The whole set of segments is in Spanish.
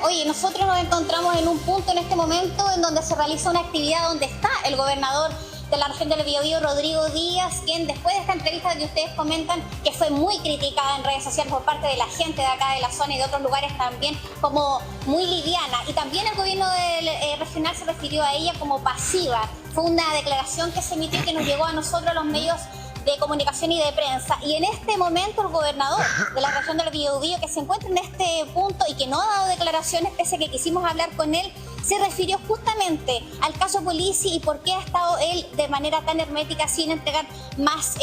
Oye, nosotros nos encontramos en un punto en este momento en donde se realiza una actividad donde está el gobernador de la región del Biobío, Rodrigo Díaz, quien después de esta entrevista que ustedes comentan, que fue muy criticada en redes sociales por parte de la gente de acá de la zona y de otros lugares también, como muy liviana. Y también el gobierno regional se refirió a ella como pasiva. Fue una declaración que se emitió y que nos llegó a nosotros, los medios de comunicación y de prensa. Y en este momento el gobernador de la región del Biobío, que se encuentra en este punto y que no ha dado declaraciones, pese a que quisimos hablar con él, se refirió justamente al caso Polizzi y por qué ha estado él de manera tan hermética sin entregar más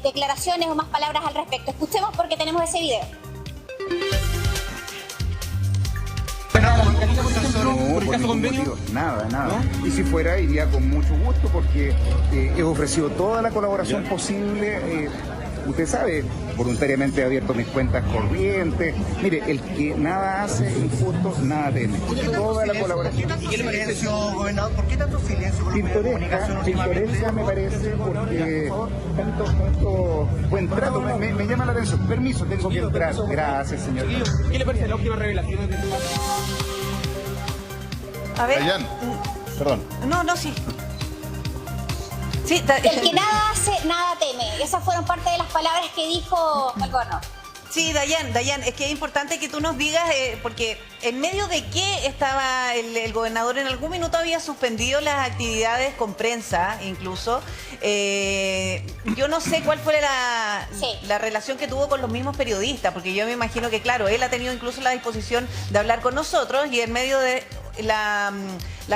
declaraciones o más palabras al respecto. Escuchemos porque tenemos ese video. No, por ningún motivo, nada. ¿No? Y si fuera, iría con mucho gusto porque he ofrecido toda la colaboración posible. Usted sabe, voluntariamente he abierto mis cuentas corrientes. Mire, el que nada hace injusto, nada teme. Toda la colaboración. ¿Y qué le pareció, gobernador? ¿Por qué tanto silencio por Pintoresca me parece porque tanto buen trato me llama la atención. Permiso, tengo que entrar. Gracias, señor. ¿Qué le parece la última revelación de tu... A ver. Dayan, perdón. No, sí. Sí, el que nada hace, nada teme. Esas fueron parte de las palabras que dijo el gobernador. Sí, Dayan, es que es importante que tú nos digas, porque en medio de qué estaba el gobernador, en algún minuto había suspendido las actividades con prensa, incluso. Yo no sé cuál fue la relación que tuvo con los mismos periodistas, porque yo me imagino que, claro, él ha tenido incluso la disposición de hablar con nosotros y en medio de la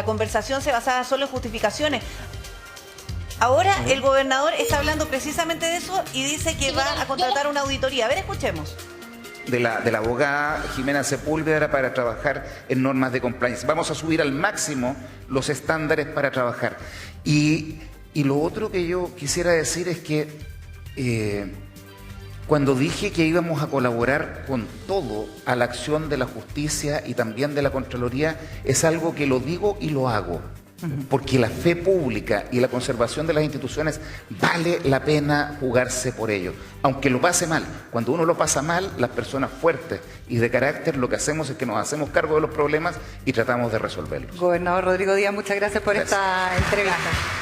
conversación se basaba solo en justificaciones. Ahora el gobernador está hablando precisamente de eso y dice que va a contratar una auditoría. A ver, escuchemos. De la abogada Jimena Sepúlveda para trabajar en normas de compliance. Vamos a subir al máximo los estándares para trabajar. Y lo otro que yo quisiera decir es que cuando dije que íbamos a colaborar con todo a la acción de la justicia y también de la Contraloría, es algo que lo digo y lo hago. Porque la fe pública y la conservación de las instituciones vale la pena jugarse por ello, aunque lo pase mal. Cuando uno lo pasa mal, las personas fuertes y de carácter lo que hacemos es que nos hacemos cargo de los problemas y tratamos de resolverlos. Gobernador Rodrigo Díaz, muchas gracias por esta entrevista.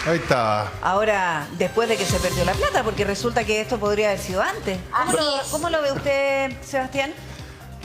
Ahí está. Ahora, después de que se perdió la plata, porque resulta que esto podría haber sido antes. ¿Cómo lo ve usted, Sebastián?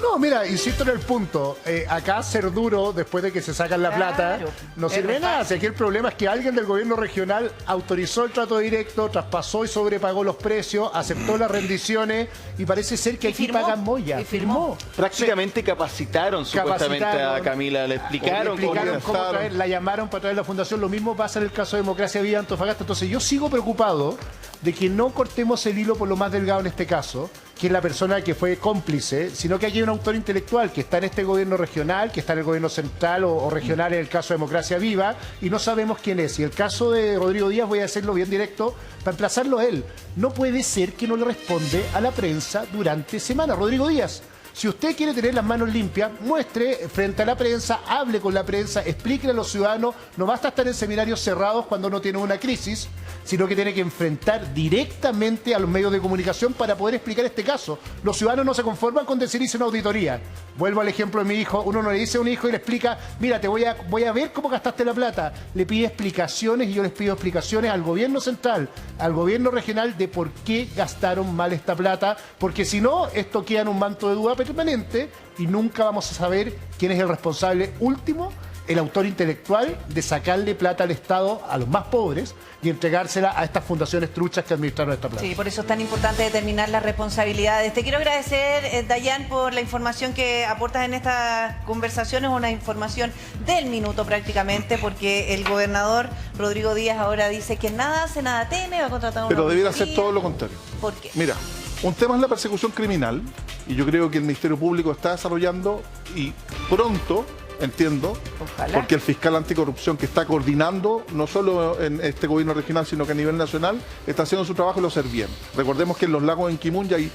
No, mira, insisto en el punto. Acá ser duro después de que se sacan la plata no sirve de nada. Si aquí el problema es que alguien del gobierno regional autorizó el trato directo, traspasó y sobrepagó los precios, aceptó las rendiciones y parece ser que aquí pagan moya. Y firmó. Prácticamente capacitaron supuestamente a Camila, le explicaron cómo traer, la llamaron para traer la fundación. Lo mismo pasa en el caso de Democracia Viva Antofagasta. Entonces yo sigo preocupado de que no cortemos el hilo por lo más delgado en este caso, que es la persona que fue cómplice, sino que aquí hay un autor intelectual que está en este gobierno regional, que está en el gobierno central o regional en el caso de Democracia Viva, y no sabemos quién es. Y el caso de Rodrigo Díaz, voy a hacerlo bien directo, para emplazarlo a él. No puede ser que no le responde a la prensa durante semana. Rodrigo Díaz, si usted quiere tener las manos limpias, muestre frente a la prensa, hable con la prensa, explíquele a los ciudadanos. No basta estar en seminarios cerrados cuando uno tiene una crisis, sino que tiene que enfrentar directamente a los medios de comunicación para poder explicar este caso. Los ciudadanos no se conforman con decir hice una auditoría. Vuelvo al ejemplo de mi hijo. Uno no le dice a un hijo y le explica, mira, voy a ver cómo gastaste la plata. Le pide explicaciones y yo les pido explicaciones al gobierno central, al gobierno regional de por qué gastaron mal esta plata, porque si no, esto queda en un manto de duda permanente y nunca vamos a saber quién es el responsable último, el autor intelectual de sacarle plata al Estado, a los más pobres, y entregársela a estas fundaciones truchas que administraron esta plata. Sí, por eso es tan importante determinar las responsabilidades. Te quiero agradecer, Dayan, por la información que aportas en estas conversaciones, una información del minuto prácticamente, porque el gobernador Rodrigo Díaz ahora dice que nada hace, nada teme, va a contratar una Pero debiera auditoría. hacer todo lo contrario. ¿Por qué? Mira, un tema es la persecución criminal, y yo creo que el Ministerio Público está desarrollando, y pronto, entiendo, Ojalá. porque el fiscal anticorrupción que está coordinando, no solo en este gobierno regional, sino que a nivel nacional, está haciendo su trabajo y lo hace bien. Recordemos que en los lagos en Quimun ya hay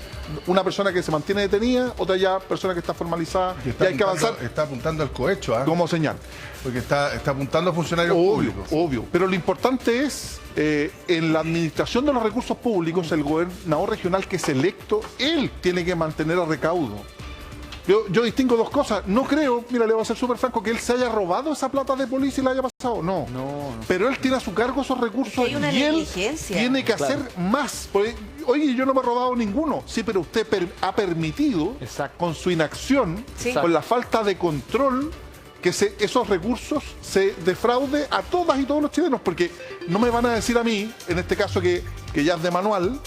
una persona que se mantiene detenida, otra ya persona que está formalizada, y hay que avanzar. Está apuntando al cohecho, ¿ah? Como señal. Porque está apuntando a funcionarios públicos. Obvio. Pero lo importante es, en la administración de los recursos públicos, el gobernador regional que es electo, él tiene que mantener a recaudo Yo distingo dos cosas. No creo, mira, le voy a ser súper franco, que él se haya robado esa plata de policía y la haya pasado. No. Pero él tiene a su cargo esos recursos hay una y él negligencia. tiene que hacer más. Porque, oye, yo no me he robado ninguno. Sí, pero usted ha permitido, con su inacción, con la falta de control, que esos recursos se defraude a todas y todos los chilenos. Porque no me van a decir a mí, en este caso que ya es de manual,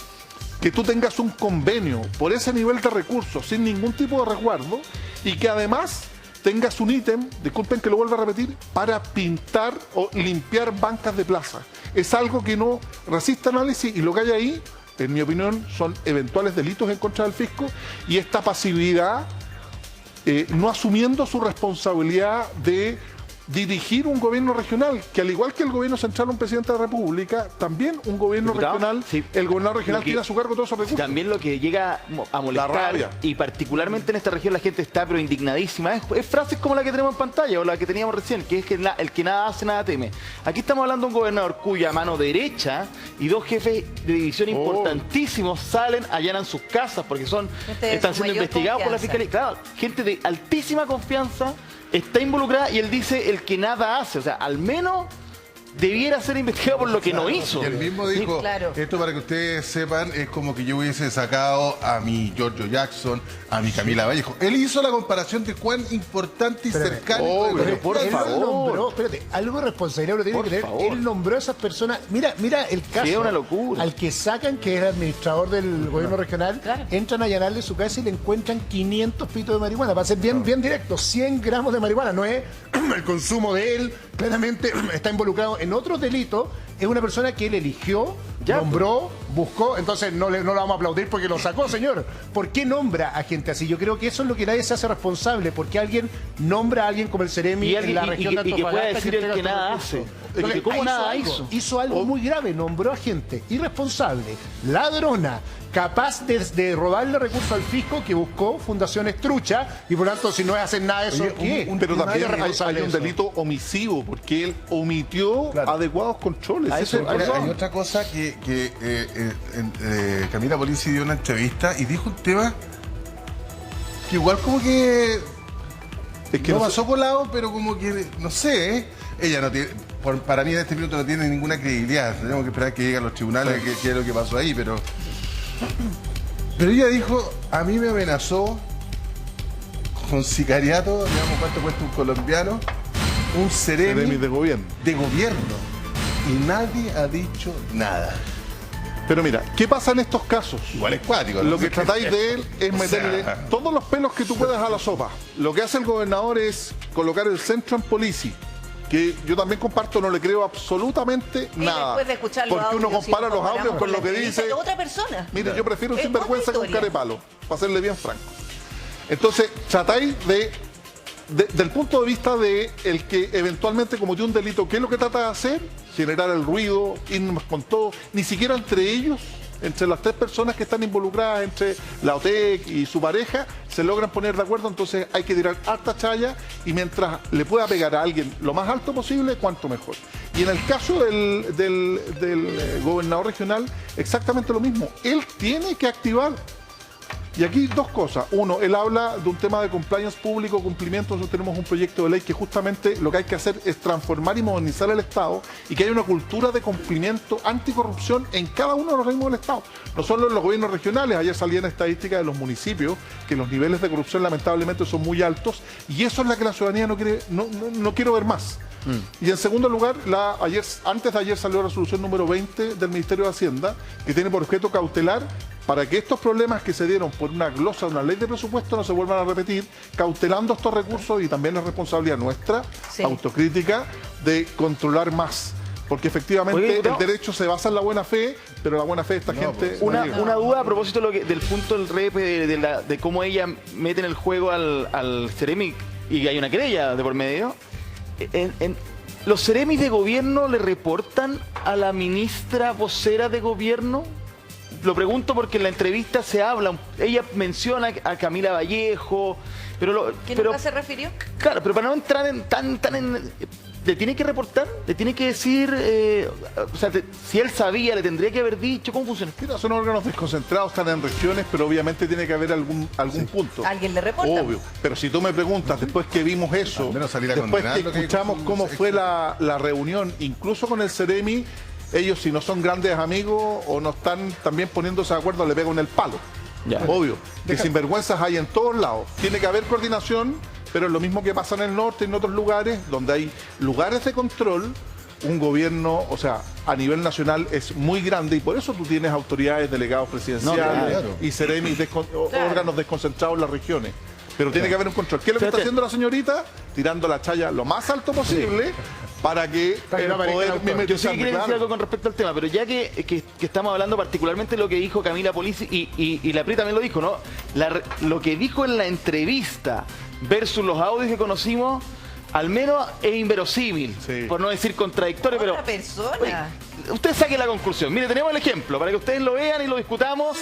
que tú tengas un convenio por ese nivel de recursos sin ningún tipo de resguardo y que además tengas un ítem, disculpen que lo vuelva a repetir, para pintar o limpiar bancas de plaza. Es algo que no resiste análisis y lo que hay ahí, en mi opinión, son eventuales delitos en contra del fisco y esta pasividad no asumiendo su responsabilidad de dirigir un gobierno regional, que al igual que el gobierno central, un presidente de la República, también un gobierno regional, el gobernador regional tiene a su cargo todos esos recursos. También lo que llega a molestar, y particularmente en esta región la gente está pero indignadísima, es frases como la que tenemos en pantalla o la que teníamos recién, que es que el que nada hace, nada teme. Aquí estamos hablando de un gobernador cuya mano derecha y dos jefes de división importantísimos salen, allanan sus casas porque están siendo investigados por la Fiscalía. Claro, gente de altísima confianza está involucrada y él dice el que nada hace. O sea, al menos debiera ser investigado por lo que no hizo. Y él mismo dijo, esto para que ustedes sepan, es como que yo hubiese sacado a mi Giorgio Jackson, a mi Camila Vallejo. Él hizo la comparación de cuán importante y cercano. Pero por favor. Espérate, algo de responsabilidad lo tiene que tener. Él nombró a esas personas. Mira el caso. Sí, una locura. Al que sacan, que es el administrador del gobierno regional, entran a allanarle su casa y le encuentran 500 pitos de marihuana. Para ser bien directo, 100 gramos de marihuana. No es el consumo de él. Claramente está involucrado en otros delitos. Es una persona que él eligió, nombró, buscó. Entonces no lo vamos a aplaudir porque lo sacó, señor. ¿Por qué nombra a gente así? Yo creo que eso es lo que nadie se hace responsable. Porque alguien nombra a alguien como el Ceremi en la región de Antofagasta. Y que puede decir el que nada hace. Entonces, ¿cómo nada hizo? Hizo algo muy grave. Nombró a gente irresponsable, ladrona, capaz de robarle recursos al fisco, que buscó fundaciones truchas. Y por lo tanto, si no hacen nada de eso, ¿qué? Pero también hay un delito omisivo, porque él omitió adecuados controles. Hay otra cosa que Camila Polizzi dio una entrevista y dijo un tema que igual como que no pasó colado, pero como que, no sé, ella no tiene, para mí en este minuto no tiene ninguna credibilidad. Tenemos que esperar que lleguen a los tribunales qué es lo que pasó ahí, pero ella dijo, a mí me amenazó con sicariato, digamos cuánto cuesta un colombiano, un Ceremi de gobierno. Y nadie ha dicho nada. Pero mira, ¿qué pasa en estos casos? Igual es cuático, ¿no? Lo que tratáis de él es meterle todos los pelos que tú puedas a la sopa. Lo que hace el gobernador es colocar el centro en Polici, que yo también comparto, no le creo absolutamente nada. Después de escuchar los porque audios, uno compara los audios con lo que dice otra persona. Mire, yo prefiero un sinvergüenza con carepalo, para serle bien franco. Entonces, tratáis del punto de vista de el que eventualmente cometió un delito, ¿qué es lo que trata de hacer? Generar el ruido, irnos con todo, ni siquiera entre ellos, entre las tres personas que están involucradas, entre la OTEC y su pareja, se logran poner de acuerdo. Entonces hay que tirar harta chaya y mientras le pueda pegar a alguien lo más alto posible, cuanto mejor. Y en el caso del gobernador regional, exactamente lo mismo. Él tiene que activar. Y aquí dos cosas. Uno, él habla de un tema de compliance público, cumplimiento. Nosotros tenemos un proyecto de ley que justamente lo que hay que hacer es transformar y modernizar el Estado y que haya una cultura de cumplimiento anticorrupción en cada uno de los reinos del Estado. No solo en los gobiernos regionales. Ayer salían estadísticas de los municipios que los niveles de corrupción lamentablemente son muy altos y eso es la que la ciudadanía no quiere ver más. Y en segundo lugar, antes de ayer salió la resolución número 20 del Ministerio de Hacienda, que tiene por objeto cautelar para que estos problemas que se dieron por una glosa de una ley de presupuesto no se vuelvan a repetir, cautelando estos recursos y también la responsabilidad nuestra, autocrítica, de controlar más. Porque efectivamente el derecho se basa en la buena fe, pero la buena fe de esta gente... Una duda a propósito del punto del REP, de cómo ella mete en el juego al Ceremi y que hay una querella de por medio. ¿Los Ceremis de gobierno le reportan a la ministra vocera de gobierno? lo pregunto porque en la entrevista se habla, ella menciona a Camila Vallejo, pero... ¿Que nunca se refirió? Claro, pero para no entrar en tan en... ¿Le tiene que reportar? ¿Le tiene que decir? O sea, si él sabía, ¿le tendría que haber dicho? ¿Cómo funciona? Mira, son órganos desconcentrados, están en regiones, pero obviamente tiene que haber algún punto. ¿Alguien le reporta? Obvio. Pero si tú me preguntas, después que vimos eso, Al menos salir a después condenar que lo que escuchamos dijo cómo su fue ex. la reunión, incluso con el Ceremi, ellos si no son grandes amigos o no están también poniéndose de acuerdo, le pegan el palo. Ya. Obvio. Que sinvergüenzas hay en todos lados. Tiene que haber coordinación, pero es lo mismo que pasa en el norte y en otros lugares, donde hay lugares de control. Un gobierno, o sea, a nivel nacional es muy grande y por eso tú tienes autoridades, delegados presidenciales claro. y Ceremis, órganos desconcentrados en las regiones. Pero tiene que haber un control. ¿Qué es lo que está haciendo la señorita? Tirando la chaya lo más alto posible para que Para que no aparezca el autor. Yo sí mimetizarme, quería decir claro. algo con respecto al tema, pero ya que estamos hablando particularmente de lo que dijo Camila Polisi y la PRI también lo dijo, ¿no? Lo que dijo en la entrevista versus los audios que conocimos, al menos es inverosímil, Sí. por no decir contradictorio, pero... Otra persona. Oye, usted saque la conclusión. Mire, tenemos el ejemplo para que ustedes lo vean y lo discutamos,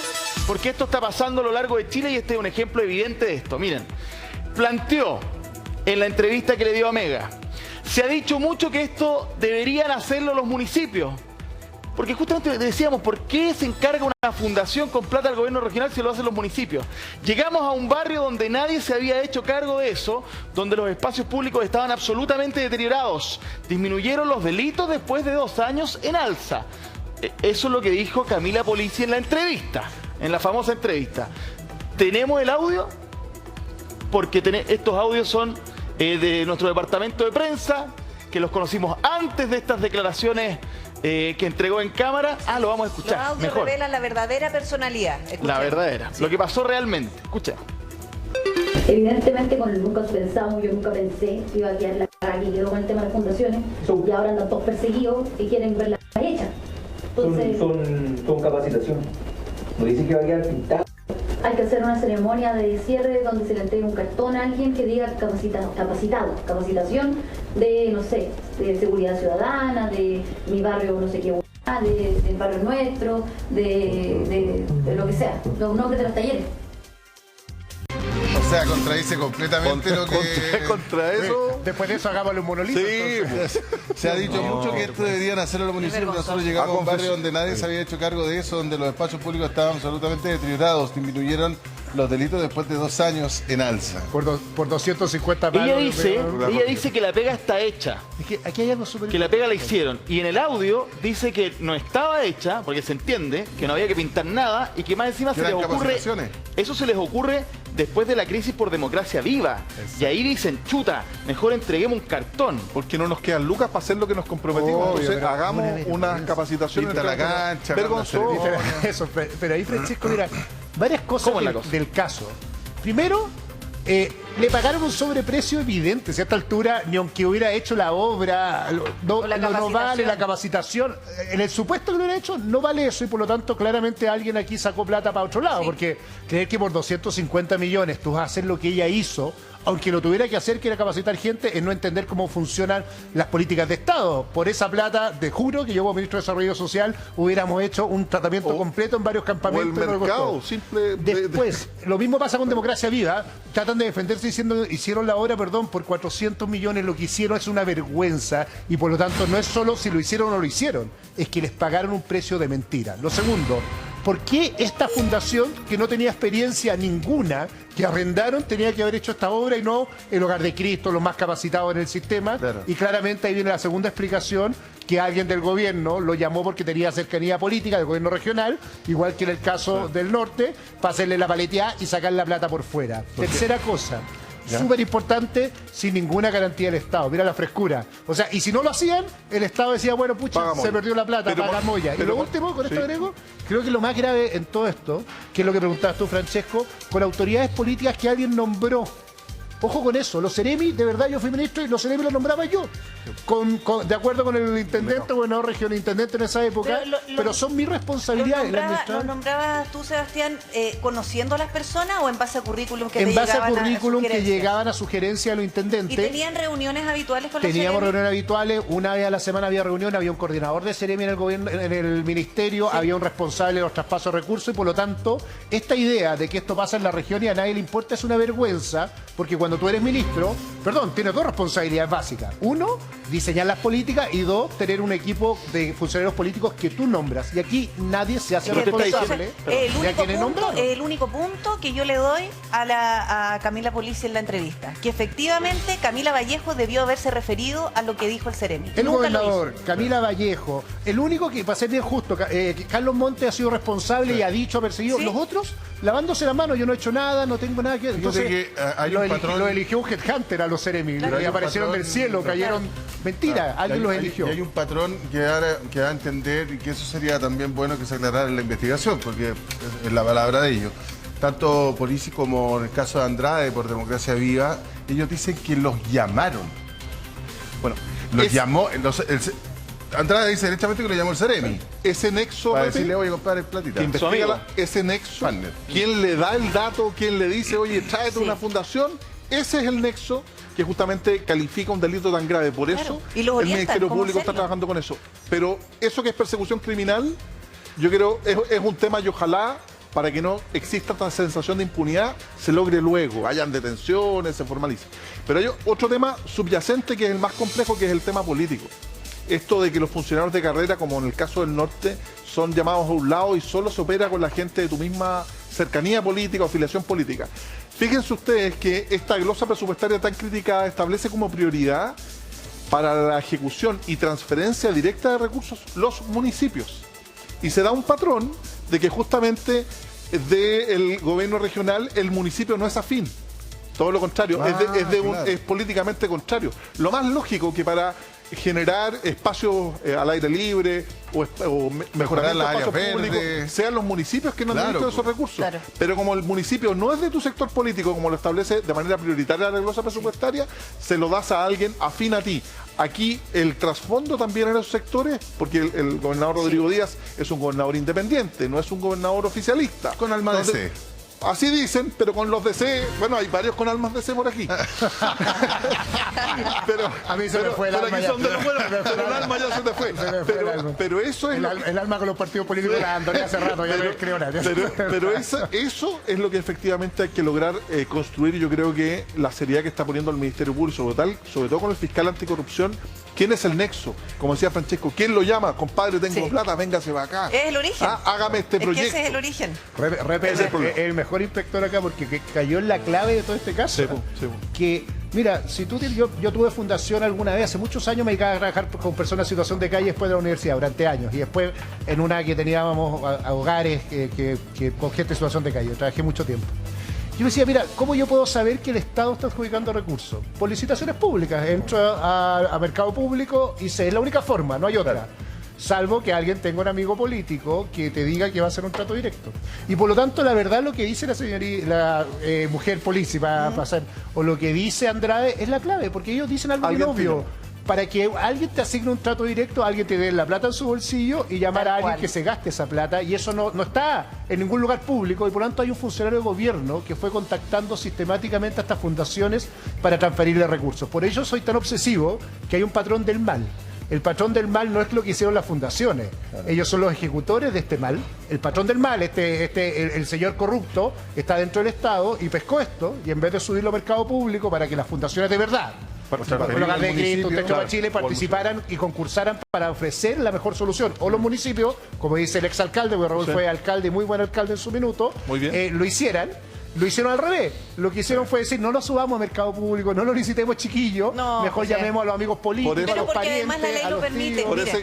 porque esto está pasando a lo largo de Chile y este es un ejemplo evidente de esto. Miren, planteó en la entrevista que le dio a Mega, se ha dicho mucho que esto deberían hacerlo los municipios. Porque justamente decíamos, ¿por qué se encarga una fundación con plata al gobierno regional si lo hacen los municipios? Llegamos a un barrio donde nadie se había hecho cargo de eso, donde los espacios públicos estaban absolutamente deteriorados. Disminuyeron los delitos después de 2 años en alza. Eso es lo que dijo Camila Polisi en la entrevista, en la famosa entrevista. ¿Tenemos el audio? Porque estos audios son de nuestro departamento de prensa, que los conocimos antes de estas declaraciones que entregó en cámara. Lo vamos a Los escuchar. audios Mejor. revelan la verdadera personalidad. Escuchemos. La verdadera. Sí. Lo que pasó realmente. Escucha. Evidentemente con el nunca pensamos, yo nunca pensé que iba a quedar la caga que quedó con el tema de las fundaciones, y ahora andan todos perseguidos y quieren verla hecha. Entonces Son capacitación. No dice que va a quedar pintado. hay que hacer una ceremonia de cierre donde se le entregue un cartón a alguien que diga capacitación de, no sé, de seguridad ciudadana, de mi barrio no sé qué, del barrio nuestro, de lo que sea, los nombres de los talleres. O sea, contradice completamente lo que... Contra eso... Después de eso hagámosle un monolito. Sí, entonces. Se ha dicho mucho que esto deberían hacerlo los municipios. Nosotros llegamos a un barrio donde nadie se había hecho cargo de eso, donde los espacios públicos estaban absolutamente deteriorados, disminuyeron los delitos después de 2 años en alza. Por 250 palos. Ella dice que la pega está hecha, Es que aquí hay algo súper que la pega la hicieron. Y en el audio dice que no estaba hecha, porque se entiende que no había que pintar nada y que más encima se les Eran ocurre... capacitaciones. Eso se les ocurre después de la crisis por democracia viva. Y ahí dicen, chuta, mejor entreguemos un cartón. Porque no nos quedan lucas para hacer lo que nos comprometimos. Obvio, Entonces pero hagamos una unas vergüenza. capacitaciones. Pinta la cancha, vergonzoso. Eso, pero ahí, Francisco, mira, varias cosas ¿Cómo es la cosa? del caso. Primero, le pagaron un sobreprecio evidente. Si a esta altura, ni aunque hubiera hecho la obra, no vale la capacitación. En el supuesto que lo hubiera hecho, no vale eso y por lo tanto, claramente alguien aquí sacó plata para otro lado. Sí. Porque creer que por 250 millones tú vas a hacer lo que ella hizo, aunque lo tuviera que hacer, que era capacitar gente, es no entender cómo funcionan las políticas de Estado. Por esa plata, te juro que yo como ministro de Desarrollo Social hubiéramos hecho un tratamiento completo en varios O el campamentos. no lo mercado, costó. simple... Después, lo mismo pasa con Democracia Viva. Tratan de defenderse diciendo hicieron la obra, por 400 millones. Lo que hicieron es una vergüenza y por lo tanto no es solo si lo hicieron o no lo hicieron, es que les pagaron un precio de mentira. Lo segundo, ¿por qué esta fundación que no tenía experiencia ninguna, que arrendaron, tenía que haber hecho esta obra y no el Hogar de Cristo, los más capacitados en el sistema? Claro. Y claramente ahí viene la segunda explicación, que alguien del gobierno lo llamó porque tenía cercanía política del gobierno regional, igual que en el caso del norte, para hacerle la paleteada y sacar la plata por fuera. Tercera cosa, súper importante, sin ninguna garantía del Estado. Mira la frescura. O sea, y si no lo hacían, el Estado decía, bueno, pucha, Pagamos. se perdió la plata, Pero pagamos ya. Y lo último, con esto agrego, creo que lo más grave en todo esto, que es lo que preguntabas tú, Francesco, con autoridades políticas que alguien nombró. Ojo con eso, los Ceremi, de verdad yo fui ministro y los Ceremi los nombraba yo, de acuerdo con el intendente, gobernador regional, intendente en esa época, pero son mi responsabilidad. ¿Los nombrabas tú, Sebastián, conociendo a las personas o en base a currículum que en te base a llegaban currículum que llegaban a sugerencia de los intendentes? ¿Y tenían reuniones habituales con los Teníamos Ceremi? reuniones habituales, una vez a la semana había reunión, había un coordinador de Ceremi en el gobierno, en el ministerio, había un responsable de los traspasos de recursos y por lo tanto, esta idea de que esto pasa en la región y a nadie le importa es una vergüenza, porque cuando tú eres ministro, tienes dos responsabilidades básicas. Uno, diseñar las políticas y dos, tener un equipo de funcionarios políticos que tú nombras. Y aquí nadie se hace responsable de a quienes nombraron. El único punto que yo le doy a Camila Polizzi en la entrevista, que efectivamente Camila Vallejo debió haberse referido a lo que dijo el Ceremi. El Nunca gobernador, Camila Vallejo, el único que, para ser bien justo, Carlos Montes ha sido responsable y ha dicho, ha perseguido. Los otros, lavándose la mano, yo no he hecho nada, no tengo nada que... Entonces, lo eligió un headhunter a los Ceremi, y aparecieron del cielo, cayeron... Mentira, alguien los eligió. Y hay un patrón que da a entender, y que eso sería también bueno que se aclarara en la investigación, porque es la palabra de ellos. Tanto Polizzi como en el caso de Andrade, por Democracia Viva, ellos dicen que los llamaron. Bueno, los llamó... Andrade dice directamente que lo llamó el Ceremi. Ese nexo... Para decirle, oye, compadre, platita. Ese nexo, ¿quién le da el dato? ¿Quién le dice, oye, tráete una fundación? Ese es el nexo que justamente califica un delito tan grave. Por eso el Ministerio Público está trabajando con eso. Pero eso que es persecución criminal, yo creo es un tema y ojalá, para que no exista esta sensación de impunidad, se logre luego, hayan detenciones, se formalice. Pero hay otro tema subyacente que es el más complejo, que es el tema político. Esto de que los funcionarios de carrera, como en el caso del norte, son llamados a un lado y solo se opera con la gente de tu misma cercanía política o afiliación política. Fíjense ustedes que esta glosa presupuestaria tan criticada establece como prioridad para la ejecución y transferencia directa de recursos los municipios. Y se da un patrón de que justamente del gobierno regional el municipio no es afín. Todo lo contrario, es políticamente contrario. Lo más lógico que para generar espacios al aire libre o mejorar los espacios públicos sean los municipios que no administran esos recursos. Pero como el municipio no es de tu sector político, como lo establece de manera prioritaria la glosa presupuestaria, se lo das a alguien afín a ti. Aquí el trasfondo también en esos sectores, porque el gobernador Rodrigo Díaz es un gobernador independiente, no es un gobernador oficialista. Con alma de C. Así dicen, pero con los DC, bueno, hay varios con almas DC por aquí. Pero a mí se me fue el alma ya. Pero el alma ya se te fue. Pero eso es el alma con los partidos políticos la abandoné hace rato, ya no creo nada. Pero eso es lo que efectivamente hay que lograr construir, y yo creo que la seriedad que está poniendo el Ministerio Público, sobre todo con el fiscal anticorrupción. ¿Quién es el nexo? Como decía Francesco, ¿quién lo llama? Compadre, tengo plata, véngase para acá. Es el origen. Hágame este proyecto. Ese es el origen. El mejor inspector acá, porque cayó en la clave de todo este caso. Que, mira, si tú yo tuve fundación alguna vez, hace muchos años me dedicaba a trabajar con personas en situación de calle después de la universidad, durante años. Y después en una que teníamos a hogares con gente en situación de calle. Trabajé mucho tiempo. Yo decía, mira, ¿cómo yo puedo saber que el Estado está adjudicando recursos? Por licitaciones públicas. Entro a mercado público y sé, es la única forma, no hay otra. Claro. Salvo que alguien tenga un amigo político que te diga que va a hacer un trato directo. Y por lo tanto, la verdad, lo que dice la mujer Polizzi o lo que dice Andrade es la clave, porque ellos dicen algo bien obvio. Para que alguien te asigne un trato directo, alguien te dé la plata en su bolsillo y llamar a alguien que se gaste esa plata, y eso no está en ningún lugar público, y por lo tanto hay un funcionario de gobierno que fue contactando sistemáticamente a estas fundaciones para transferirle recursos. Por ello soy tan obsesivo que hay un patrón del mal. El patrón del mal no es lo que hicieron las fundaciones. Claro. Ellos son los ejecutores de este mal. El patrón del mal, el señor corrupto, está dentro del Estado y pescó esto, y en vez de subirlo al mercado público para que las fundaciones de verdad, Chile, participaran y concursaran para ofrecer la mejor solución. O los municipios, como dice el exalcalde, porque Raúl fue alcalde, muy buen alcalde en su minuto, lo hicieran. Lo hicieron al revés. Lo que hicieron fue decir, no lo subamos a mercado público, no lo licitemos chiquillos, mejor llamemos a los amigos políticos, a los parientes, la ley lo permite. Por eso,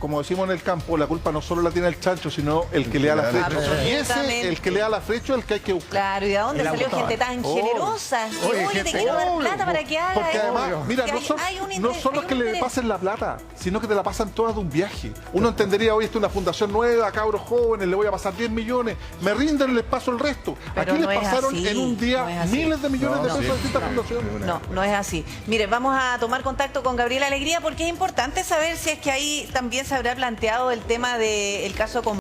como decimos en el campo, la culpa no solo la tiene el chancho, sino el que le da la flecha. Y ese, el que le da la flecha, es el que hay que buscar. Claro, ¿y de dónde salió gente tan generosa? Oye, te quiero dar plata para que haga. Porque además, mira, no solo es que le pasen la plata, sino que te la pasan toda de un viaje. Uno entendería, oye, esta es una fundación nueva, cabros jóvenes, le voy a pasar 10 millones, me rinden, les paso el resto. Pero Aquí no les es pasaron así, en un día no es así. miles de millones de pesos a distintas fundaciones. No, no es así. Mire, vamos a tomar contacto con Gabriela Alegría porque es importante saber si es que ahí también se habrá planteado el tema del caso con